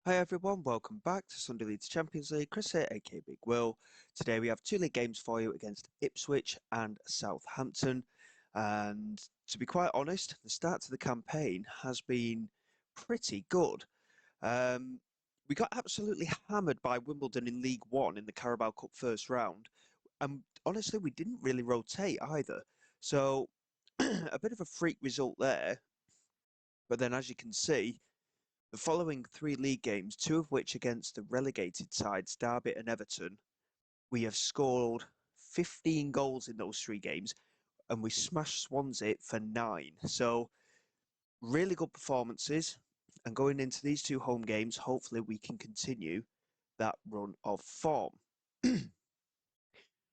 Hi everyone, welcome back to Sunday Leeds Champions League. Chris here, aka Big Will. Today we have two league games for you against Ipswich and Southampton. And to be quite honest, the start to the campaign has been pretty good. Um, we got absolutely hammered by Wimbledon in League One in the Carabao Cup first round. And honestly, we didn't really rotate either. So a bit of a freak result there. But then as you can see, the following three league games, two of which against the relegated sides, Derby and Everton, we have scored 15 goals in those three games and we smashed Swansea for 9. So, really good performances. And going into these two home games, hopefully we can continue that run of form.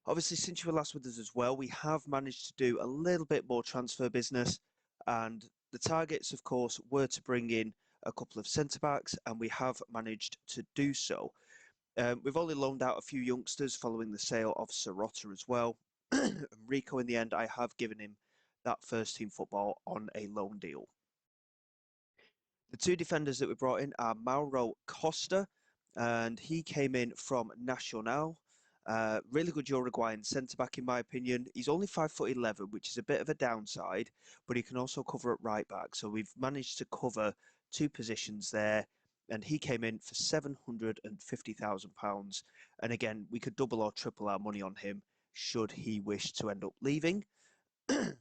Obviously, since you were last with us as well, we have managed to do a little bit more transfer business. And the targets, of course, were to bring in a couple of centre backs, and we have managed to do so. We've only loaned out a few youngsters following the sale of Sirota as well. And Rico, in the end, I have given him that first team football on a loan deal. The two defenders that we brought in are Mauro Costa, and he came in from Nacional. Really good Uruguayan centre back, in my opinion. He's only 5'11", which is a bit of a downside, but he can also cover at right back. So we've managed to cover two positions there, and he came in for £750,000. And again, we could double or triple our money on him should he wish to end up leaving. And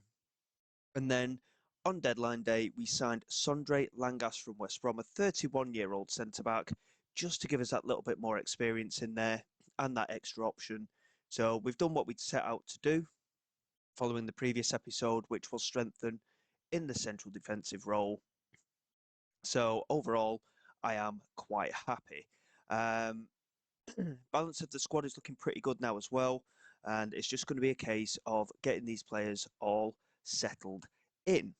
then on deadline day, we signed Sondre Langas from West Brom, a 31-year-old centre-back, just to give us that little bit more experience in there and that extra option. So we've done what we'd set out to do following the previous episode, which will strengthen in the central defensive role. So overall, I am quite happy. Um, balance of the squad is looking pretty good now as well, and it's just going to be a case of getting these players all settled in.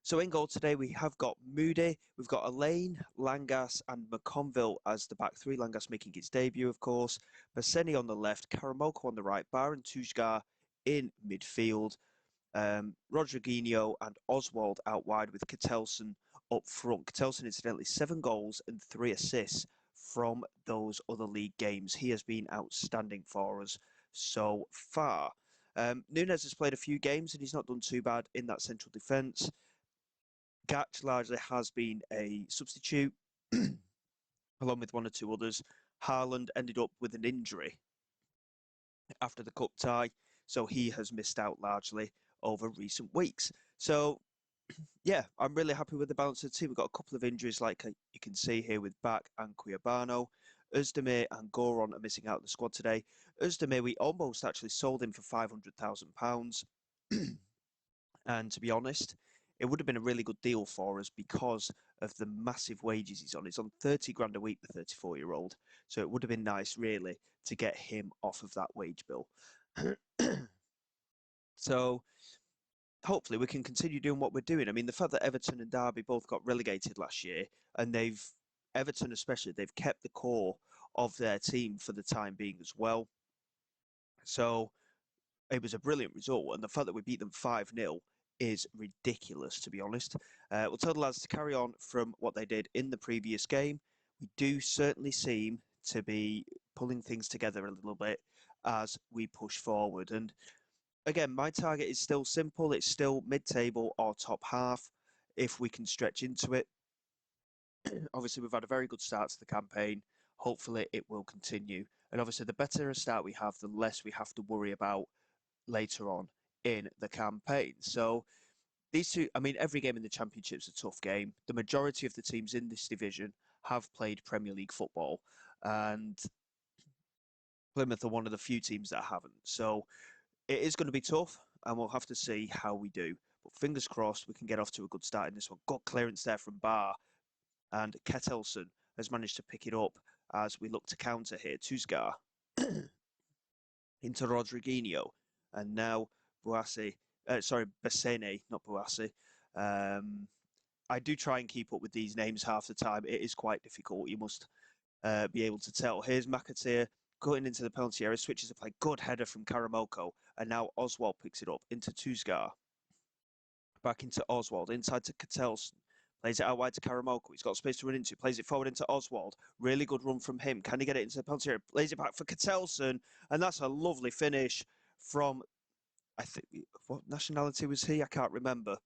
So in goal today, we have got Moody, we've got Elaine, Langas, and McConville as the back three. Langas making its debut, of course. Basseni on the left, Karamoko on the right, Bar and Tujgar in midfield. Rodriguinho and Oswald out wide with Kettelson up front. Kettelson, incidentally, 7 goals and 3 assists from those other league games. He has been outstanding for us so far. Nunes has played a few games and he's not done too bad in that central defence. Gatch largely has been a substitute, along with one or two others. Haaland ended up with an injury after the cup tie, so he has missed out largely over recent weeks. So, yeah, I'm really happy with the balance of the team. We've got a couple of injuries, like you can see here with Back and Cuiabano. Özdemir and Goron are missing out of the squad today. Özdemir, we almost actually sold him for £500,000. And to be honest, it would have been a really good deal for us because of the massive wages he's on. He's on 30 grand a week, the 34-year-old. So it would have been nice, really, to get him off of that wage bill. So hopefully we can continue doing what we're doing. I mean, the fact that Everton and Derby both got relegated last year, and Everton especially, they've kept the core of their team for the time being as well. So it was a brilliant result, and the fact that we beat them 5-0 is ridiculous, to be honest. We'll tell the lads to carry on from what they did in the previous game. We do certainly seem to be pulling things together a little bit as we push forward. And again, my target is still simple. It's still mid-table or top half if we can stretch into it. Obviously, we've had a very good start to the campaign. Hopefully, it will continue. And obviously, the better a start we have, the less we have to worry about later on in the campaign. So these two, I mean, every game in the Championship's a tough game. The majority of the teams in this division have played Premier League football, and Plymouth are one of the few teams that haven't. So it is going to be tough, and we'll have to see how we do. But fingers crossed we can get off to a good start in this one. Got clearance there from Barr, and Kettelson has managed to pick it up as we look to counter here. Tusgar into Rodriguinho, and now Bassene, not Bouassi. I do try and keep up with these names half the time. It is quite difficult. You must be able to tell. Here's McAteer cutting into the penalty area, switches to play. Good header from Karamoko, and now Oswald picks it up into Tusgar. Back into Oswald, inside to Kettelson. Plays it out wide to Karamoko. He's got space to run into. Plays it forward into Oswald. Really good run from him. Can he get it into the penalty area? Plays it back for Kettelson. And that's a lovely finish from, I think, what nationality was he? I can't remember.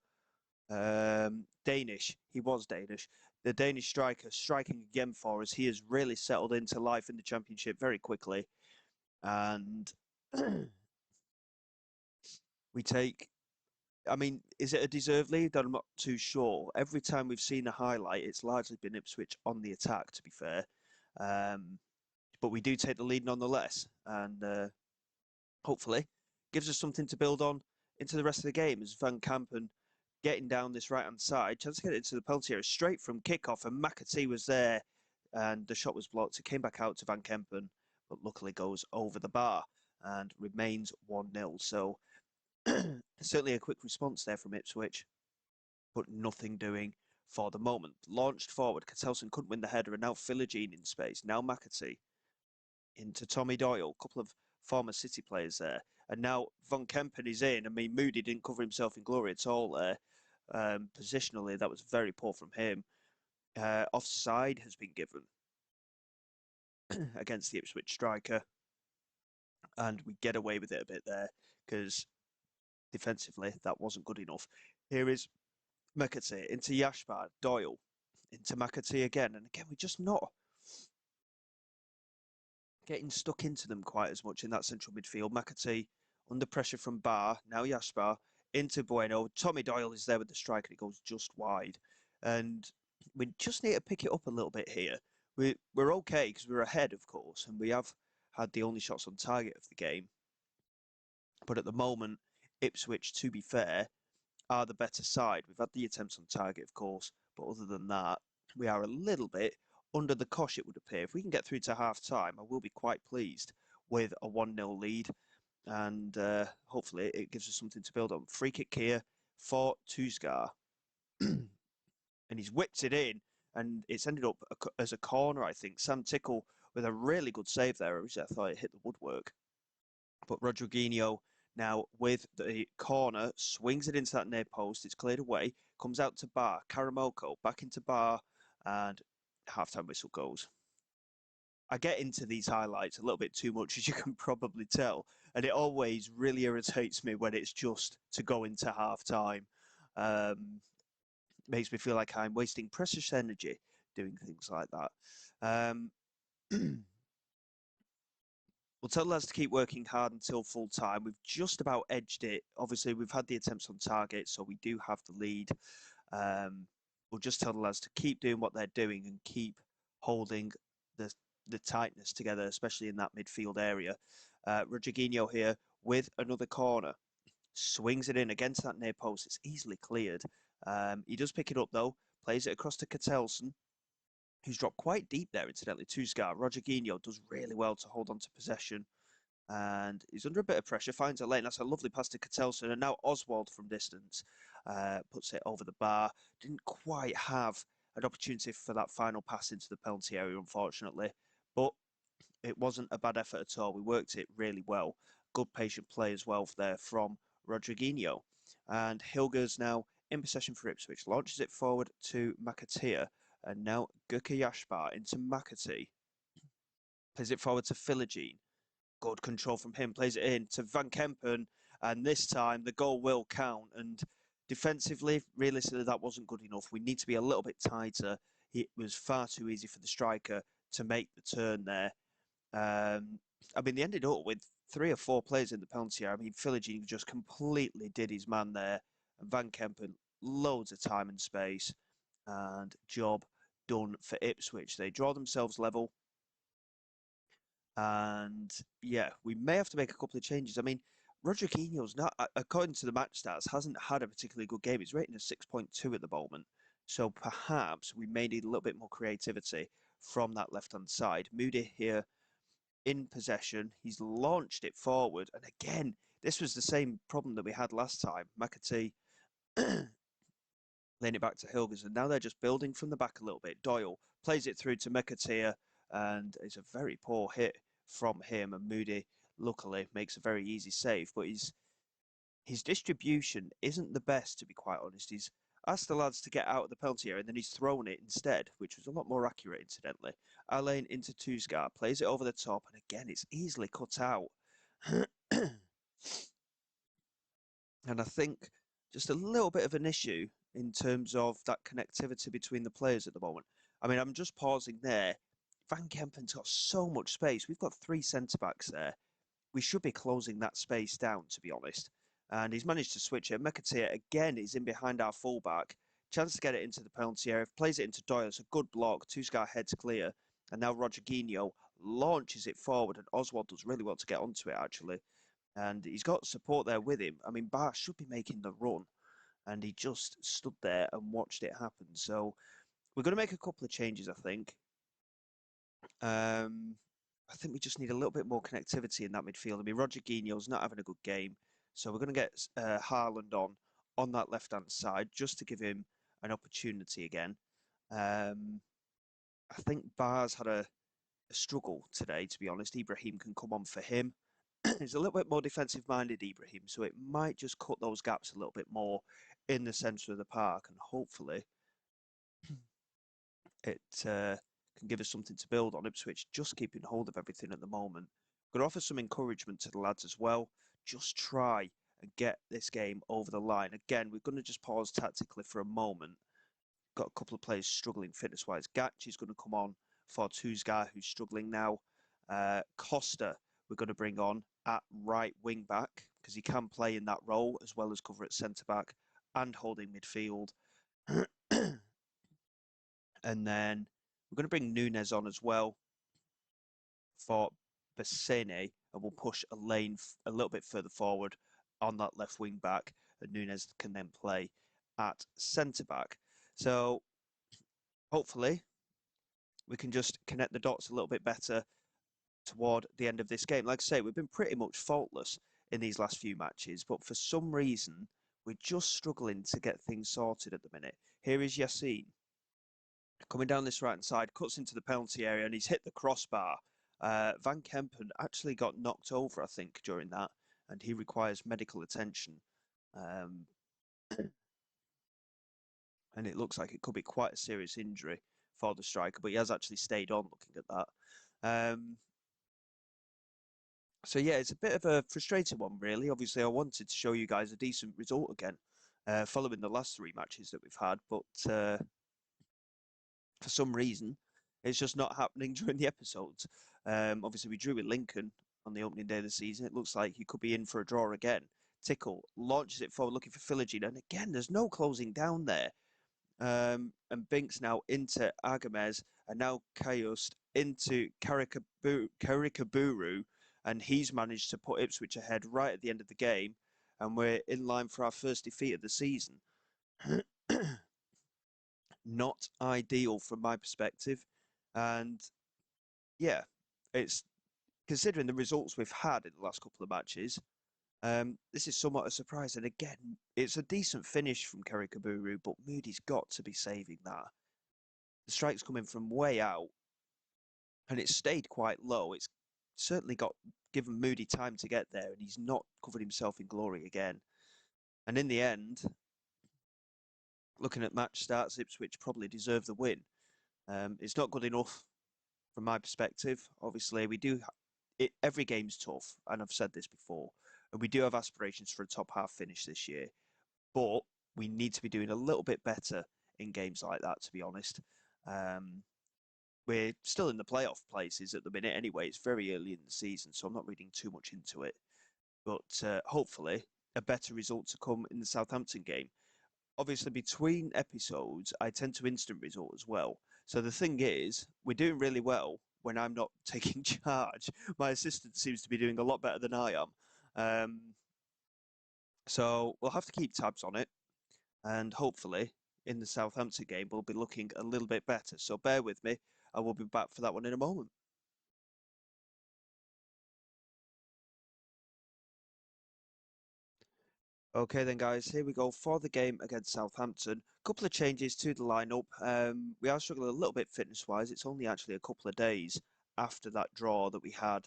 Danish. He was Danish. The Danish striker striking again for us. He has really settled into life in the Championship very quickly. And we take, I mean, is it a deserved lead? I'm not too sure. Every time we've seen a highlight, it's largely been Ipswich on the attack, to be fair. But we do take the lead nonetheless. And hopefully gives us something to build on into the rest of the game as Van Kampen getting down this right-hand side. Chance to get it into the penalty area straight from kickoff, and McAtee was there and the shot was blocked. It came back out to Van Kempen, but luckily goes over the bar and remains 1-0. So certainly a quick response there from Ipswich, but nothing doing for the moment. Launched forward, Kettelson couldn't win the header, and now Philogene in space. Now McAtee into Tommy Doyle, a couple of former City players there. And now Van Kempen is in. I mean, Moody didn't cover himself in glory at all there. Positionally, that was very poor from him. Offside has been given against the Ipswich striker. And we get away with it a bit there because defensively, that wasn't good enough. Here is McAtee into Yashbar, Doyle into McAtee again. And again, we're just not getting stuck into them quite as much in that central midfield. McAtee under pressure from Barr, now Yashbar into Bueno. Tommy Doyle is there with the strike and it goes just wide. And we just need to pick it up a little bit here. We're okay because we're ahead, of course, and we have had the only shots on target of the game. But at the moment, Ipswich, to be fair, are the better side. We've had the attempts on target, of course, but other than that, we are a little bit under the cosh, it would appear. If we can get through to half-time, I will be quite pleased with a 1-0 lead, and hopefully it gives us something to build on. Free kick here for Tusgar. And he's whipped it in, and it's ended up as a corner, I think. Sam Tickle with a really good save there. I thought it hit the woodwork. But Rodriguinho now with the corner, swings it into that near post. It's cleared away, comes out to Bar. Karamoko back into Bar, and halftime whistle goes. I get into these highlights a little bit too much, as you can probably tell, and it always really irritates me when it's just to go into halftime. Makes me feel like I'm wasting precious energy doing things like that. We'll tell the lads to keep working hard until full time. We've just about edged it. Obviously, we've had the attempts on target, so we do have the lead. We'll just tell the lads to keep doing what they're doing and keep holding the tightness together, especially in that midfield area. Rodriguinho here with another corner. Swings it in against that near post. It's easily cleared. He does pick it up, though. Plays it across to Kettelson, who's dropped quite deep there, incidentally, to Scar. Rodriguinho does really well to hold on to possession. And he's under a bit of pressure, finds a lane. That's a lovely pass to Kettelson. And now Oswald from distance puts it over the bar. Didn't quite have an opportunity for that final pass into the penalty area, unfortunately. But it wasn't a bad effort at all. We worked it really well. Good patient play as well there from Rodriguinho. And Hilger's now in possession for Ipswich. Launches it forward to McAtee. And now Gurka Yashbar into McAtee. Plays it forward to Philogene. Good control from him. Plays it in to Van Kempen. And this time the goal will count. And defensively, realistically, that wasn't good enough. We need to be a little bit tighter. It was far too easy for the striker to make the turn there. I mean, they ended up with 3 or 4 players in the penalty area. I mean, Philogene just completely did his man there. And Van Kempen, loads of time and space. And job done for Ipswich. They draw themselves level. And yeah, we may have to make a couple of changes. I mean, Rodriguinho's not, according to the match stats, hasn't had a particularly good game. He's rating a 6.2 at the moment. So perhaps we may need a little bit more creativity from that left-hand side. Moody here in possession. He's launched it forward. And again, this was the same problem that we had last time. McAtee laying it back to Hilgers. And now they're just building from the back a little bit. Doyle plays it through to McAtee. And it's a very poor hit from him. And Moody, luckily, makes a very easy save. But his distribution isn't the best, to be quite honest. asked the lads to get out of the penalty area, and then he's thrown it instead, which was a lot more accurate, incidentally. Alain into Tusgar, plays it over the top, and again, it's easily cut out. And I think just a little bit of an issue in terms of that connectivity between the players at the moment. I mean, I'm just pausing there. Van Kempen's got so much space. We've got three centre backs there. We should be closing that space down, to be honest. And he's managed to switch it. Mekatir again is in behind our fullback. Chance to get it into the penalty area. Plays it into Doyle. It's a good block. Tusgar heads clear. And now Roger Guinho launches it forward. And Oswald does really well to get onto it, actually. And he's got support there with him. I mean, Bar should be making the run. And he just stood there and watched it happen. So we're going to make a couple of changes, I think. I think we just need a little bit more connectivity in that midfield. I mean, Roger Guinho's not having a good game. So we're going to get Haaland on that left-hand side just to give him an opportunity again. I think Bar's had a struggle today, to be honest. Ibrahim can come on for him. He's a little bit more defensive-minded, Ibrahim, so it might just cut those gaps a little bit more in the centre of the park, and hopefully it can give us something to build on. Ipswich just keeping hold of everything at the moment. Going to offer some encouragement to the lads as well. Just try and get this game over the line. Again, we're going to just pause tactically for a moment. Got a couple of players struggling fitness-wise. Gatch is going to come on for Tusgar, who's struggling now. Costa, we're going to bring on at right wing back because he can play in that role as well as cover at centre back and holding midfield. And then we're going to bring Nunes on as well for Bassene, and we'll push a lane a little bit further forward on that left wing back, and Nunes can then play at centre back. So hopefully we can just connect the dots a little bit better toward the end of this game. Like I say, we've been pretty much faultless in these last few matches, but for some reason, we're just struggling to get things sorted at the minute. Here is Yassine coming down this right-hand side, cuts into the penalty area, and he's hit the crossbar. Van Kempen actually got knocked over, I think, during that, and he requires medical attention. And it looks like it could be quite a serious injury for the striker, but he has actually stayed on looking at that. So yeah, it's a bit of a frustrating one, really. Obviously, I wanted to show you guys a decent result again, following the last three matches that we've had, but for some reason, it's just not happening during the episodes. Obviously, we drew with Lincoln on the opening day of the season. It looks like he could be in for a draw again. Tickle launches it forward, looking for Philogene, and again, there's no closing down there. And Binks now into Agamez, and now Kaiust into Karikaburu, and he's managed to put Ipswich ahead right at the end of the game, and we're in line for our first defeat of the season. Not ideal from my perspective, and yeah, it's considering the results we've had in the last couple of matches. This is somewhat a surprise, and again, it's a decent finish from Karikaburu, but Moody's got to be saving that. The strike's coming from way out, and it's stayed quite low. It's certainly given Moody time to get there, and he's not covered himself in glory again. And in the end, looking at match stats, Ipswich probably deserve the win. It's not good enough from my perspective. Obviously, we do. Every game's tough, and I've said this before. And we do have aspirations for a top half finish this year, but we need to be doing a little bit better in games like that, to be honest. We're still in the playoff places at the minute anyway. It's very early in the season, so I'm not reading too much into it. But hopefully, a better result to come in the Southampton game. Obviously, between episodes, I tend to instant result as well. So the thing is, we're doing really well when I'm not taking charge. My assistant seems to be doing a lot better than I am. So we'll have to keep tabs on it. And hopefully, in the Southampton game, we'll be looking a little bit better. So bear with me. I will be back for that one in a moment. Okay then, guys, here we go for the game against Southampton. A couple of changes to the lineup. We are struggling a little bit fitness-wise. It's only actually a couple of days after that draw that we had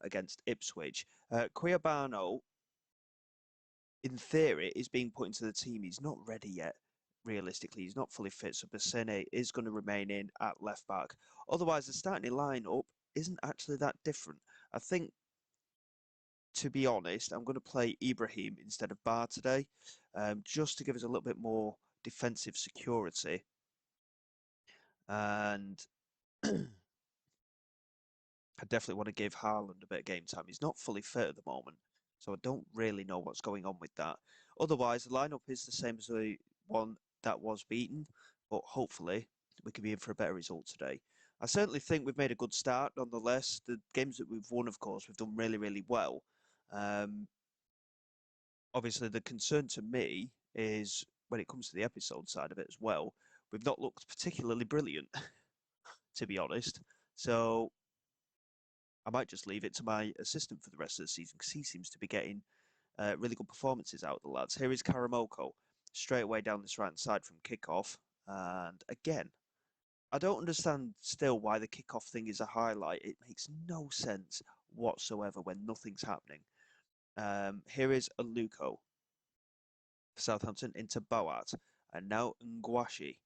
against Ipswich. Quijabano, in theory, is being put into the team. He's not ready yet. realistically, he's not fully fit, so Bassene is going to remain in at left back. Otherwise, the starting lineup isn't actually that different. I think, to be honest, I'm going to play Ibrahim instead of Bar today, just to give us a little bit more defensive security. And I definitely want to give Haaland a bit of game time. He's not fully fit at the moment, so I don't really know what's going on with that. Otherwise, the lineup is the same as the one that was beaten, but hopefully we can be in for a better result today. I certainly think we've made a good start nonetheless. The games that we've won, of course, we've done really, really well. Um, Obviously, the concern to me is when it comes to the episode side of it as well, we've not looked particularly brilliant, to be honest. So I might just leave it to my assistant for the rest of the season because he seems to be getting really good performances out of the lads. Here is Karamoko straight away down this right side from kickoff. And again, I don't understand still why the kickoff thing is a highlight. It makes no sense whatsoever when nothing's happening. Here is Aluko for Southampton into Boat. And now Ngwashi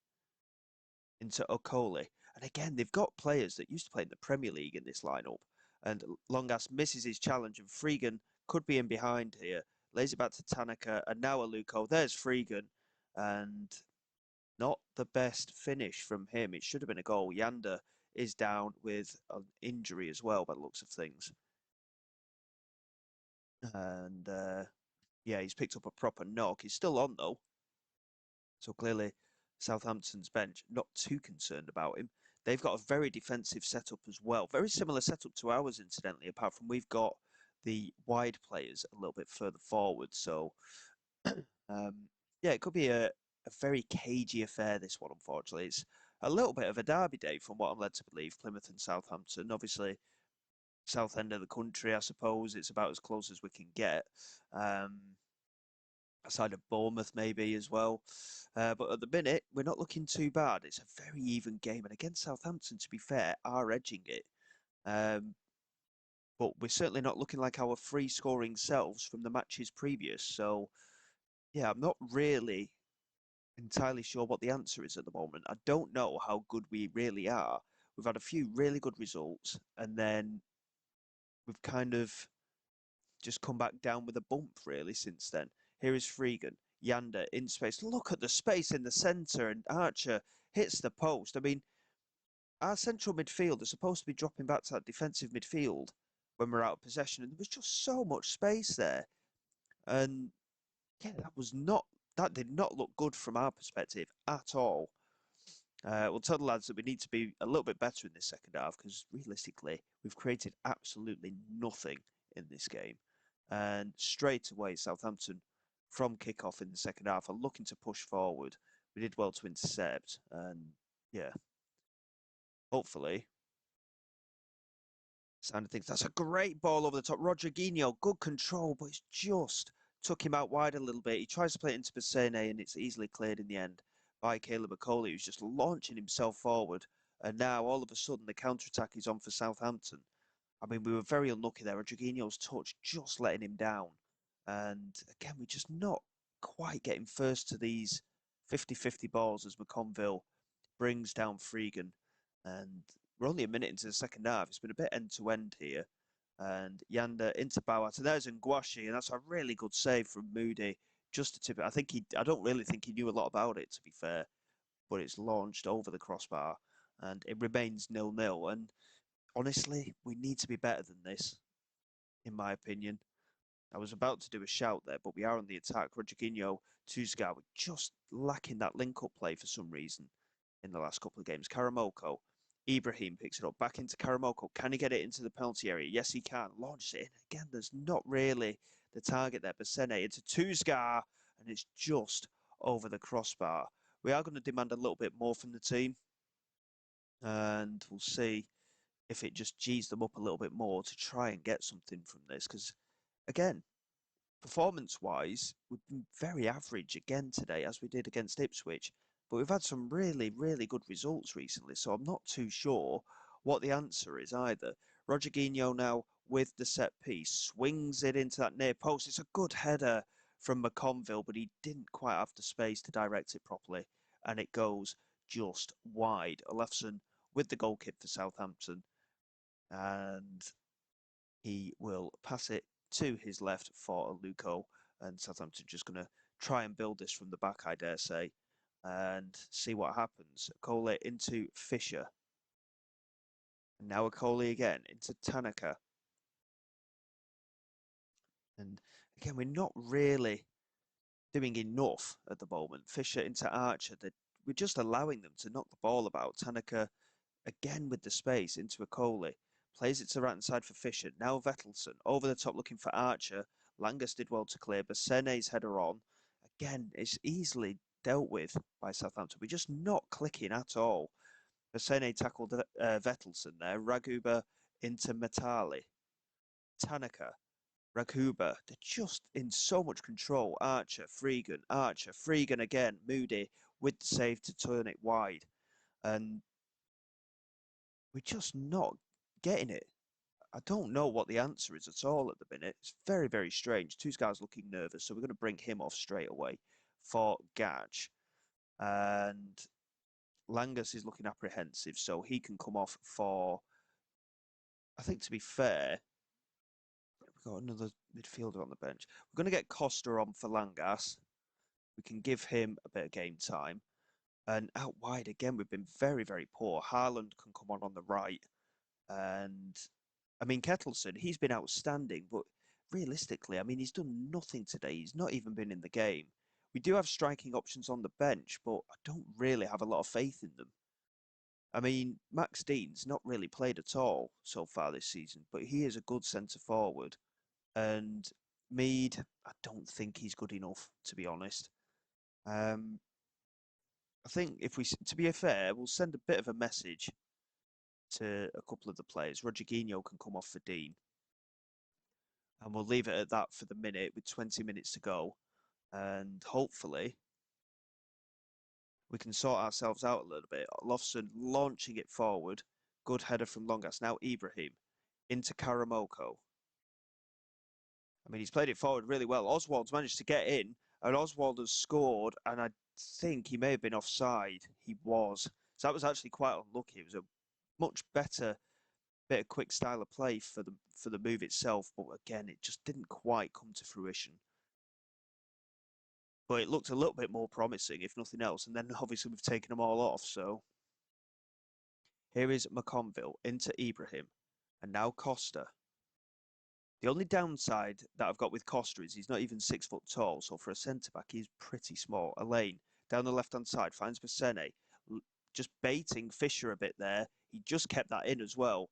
into Okoli. And again, they've got players that used to play in the Premier League in this lineup. And Longas misses his challenge, and Freegan could be in behind here. Lays it back to Tanaka, and now Aluko. There's Freegan, and not the best finish from him. It should have been a goal. Yander is down with an injury as well, by the looks of things. And yeah, he's picked up a proper knock. He's still on, though. So clearly, Southampton's bench not too concerned about him. They've got a very defensive setup as well. Very similar setup to ours, incidentally, apart from we've got the wide players a little bit further forward. So, yeah, it could be a very cagey affair, this one, unfortunately. It's a little bit of a derby day from what I'm led to believe, Plymouth and Southampton. Obviously, south end of the country, I suppose. It's about as close as we can get. Aside of Bournemouth maybe as well. But at the minute, we're not looking too bad. It's a very even game. And against Southampton, to be fair, are edging it. But we're certainly not looking like our free scoring selves from the matches previous. So, yeah, I'm not really entirely sure what the answer is at the moment. I don't know how good we really are. We've had a few really good results, and then we've kind of just come back down with a bump, really, since then. Here is Freegan. Yander in space. Look at the space in the centre, and Archer hits the post. I mean, our central midfield is supposed to be dropping back to that defensive midfield when we're out of possession, and there was just so much space there. And yeah, that did not look good from our perspective at all. We'll tell the lads that we need to be a little bit better in this second half because realistically, we've created absolutely nothing in this game. And straight away, Southampton from kickoff in the second half are looking to push forward. We did well to intercept, and yeah, hopefully, sounded things. That's a great ball over the top. Rodriguinho, good control, but it's just took him out wide a little bit. He tries to play it into Bassene, and it's easily cleared in the end by Caleb McCauley, who's just launching himself forward. And now, all of a sudden, the counter-attack is on for Southampton. I mean, we were very unlucky there. Rodriguinho's touch just letting him down. And again, we're just not quite getting first to these 50-50 balls as McConville brings down Freegan. And we're only a minute into the second half. It's been a bit end-to-end here. And Yander into Bauat. And there's Ngwashi. And that's a really good save from Moody. Just to tip it. I don't really think he knew a lot about it, to be fair. But it's launched over the crossbar. And it remains 0-0. And honestly, we need to be better than this, in my opinion. I was about to do a shout there, but we are on the attack. Rodriguinho, Tusgar, we're just lacking that link-up play for some reason in the last couple of games. Karamoko, Ibrahim picks it up, back into Karamoko. Can he get it into the penalty area? Yes, he can. Launches it in. Again, there's not really the target there. Bassene into Tusgar, and it's just over the crossbar. We are going to demand a little bit more from the team, and we'll see if it just G's them up a little bit more to try and get something from this. Because, again, performance-wise, we've been very average again today, as we did against Ipswich. But we've had some really, really good results recently, so I'm not too sure what the answer is either. Rodriguinho now with the set piece, swings it into that near post. It's a good header from McConville, but he didn't quite have the space to direct it properly, and it goes just wide. Olafsson with the goal kick for Southampton, and he will pass it to his left for Luco, and Southampton just going to try and build this from the back, I dare say, and see what happens. Cole into Fisher. And now a Coley again into Tanaka. And again, we're not really doing enough at the moment. Fisher into Archer. We're just allowing them to knock the ball about. Tanaka again with the space into a Coley. Plays it to right hand side for Fisher. Now Vettelson over the top looking for Archer. Langus did well to clear. Basene's header on. Again, it's easily dealt with by Southampton. We're just not clicking at all. Basene tackled Vettelson there. Raguba into Matali. Tanaka. Raguba. They're just in so much control. Archer. Freegan again. Moody with the save to turn it wide. And we're just not getting it. I don't know what the answer is at all at the minute. It's very, very strange. Two guys looking nervous, so we're going to bring him off straight away for Gaj. And Langus is looking apprehensive, so he can come off for, I think to be fair, we've got another midfielder on the bench. We're going to get Costa on for Langas. We can give him a bit of game time. And out wide again, we've been very, very poor. Haaland can come on the right. And I mean, Kettleson, he's been outstanding, but realistically, I mean, he's done nothing today. He's not even been in the game. We do have striking options on the bench, but I don't really have a lot of faith in them. I mean, Max Dean's not really played at all so far this season, but he is a good centre forward. And Mead, I don't think he's good enough, to be honest. I think if we, to be fair, we'll send a bit of a message to a couple of the players. Rodriguinho can come off for Dean. And we'll leave it at that for the minute with 20 minutes to go. And hopefully we can sort ourselves out a little bit. Lofson launching it forward. Good header from Longas. Now Ibrahim into Karamoko. I mean, he's played it forward really well. Oswald's managed to get in, and Oswald has scored, and I think he may have been offside. He was. So that was actually quite unlucky. It was a much better bit of quick style of play for the move itself, but again, it just didn't quite come to fruition. But it looked a little bit more promising, if nothing else. And then obviously we've taken them all off. So here is McConville into Ibrahim, and now Costa. The only downside that I've got with Costa is he's not even 6 foot tall. So for a centre back, he's pretty small. Elaine down the left hand side finds Basene, just baiting Fisher a bit there. He just kept that in as well.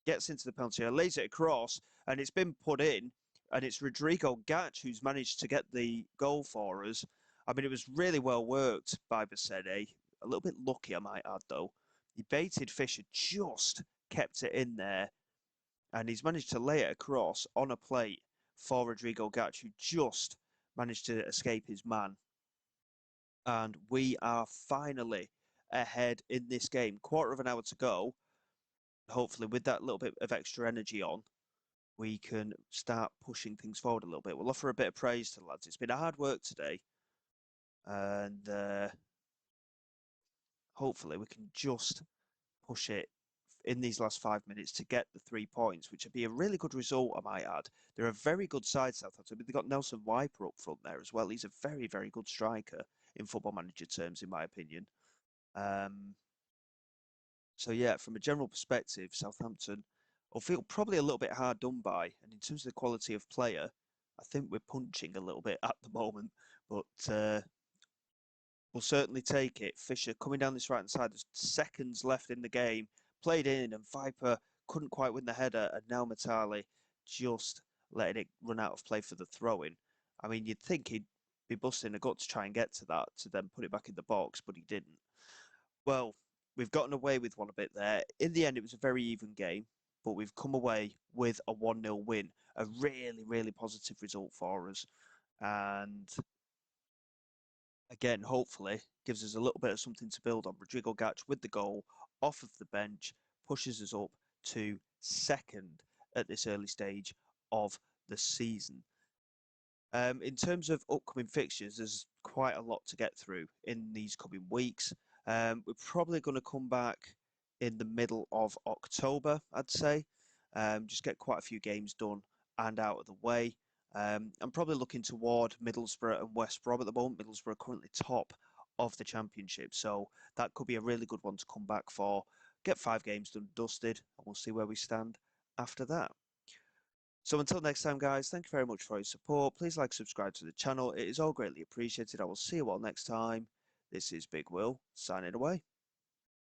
Gets into the penalty area, lays it across, and it's been put in. And it's Rodrigo Gach who's managed to get the goal for us. I mean, it was really well worked by Basene. A little bit lucky, I might add, though. He baited Fisher, just kept it in there. And he's managed to lay it across on a plate for Rodrigo Gach, who just managed to escape his man. And we are finally ahead in this game. Quarter of an hour to go. Hopefully, with that little bit of extra energy on, we can start pushing things forward a little bit. We'll offer a bit of praise to the lads. It's been a hard work today. And hopefully we can just push it in these last 5 minutes to get the 3 points, which would be a really good result, I might add. They're a very good side, Southampton. They've got Nelson Wiper up front there as well. He's a very, very good striker in Football Manager terms, in my opinion. So, yeah, from a general perspective, Southampton will feel probably a little bit hard done by. And in terms of the quality of player, I think we're punching a little bit at the moment. But we'll certainly take it. Fisher coming down this right-hand side. There's seconds left in the game. Played in, and Viper couldn't quite win the header. And now Matali just letting it run out of play for the throw-in. I mean, you'd think he'd be busting a gut to try and get to that, to then put it back in the box, but he didn't. Well, we've gotten away with one a bit there. In the end, it was a very even game, but we've come away with a 1-0 win. A really, really positive result for us. And again, hopefully, gives us a little bit of something to build on. Rodrigo Gach with the goal off of the bench pushes us up to second at this early stage of the season. In terms of upcoming fixtures, there's quite a lot to get through in these coming weeks. We're probably going to come back in the middle of October, I'd say. Just get quite a few games done and out of the way. I'm probably looking toward Middlesbrough and West Brom at the moment. Middlesbrough are currently top of the Championship, so that could be a really good one to come back for. Get 5 games done, dusted, and we'll see where we stand after that. So until next time, guys, thank you very much for your support. Please like, subscribe to the channel. It is all greatly appreciated. I will see you all next time. This is Big Will, signing away.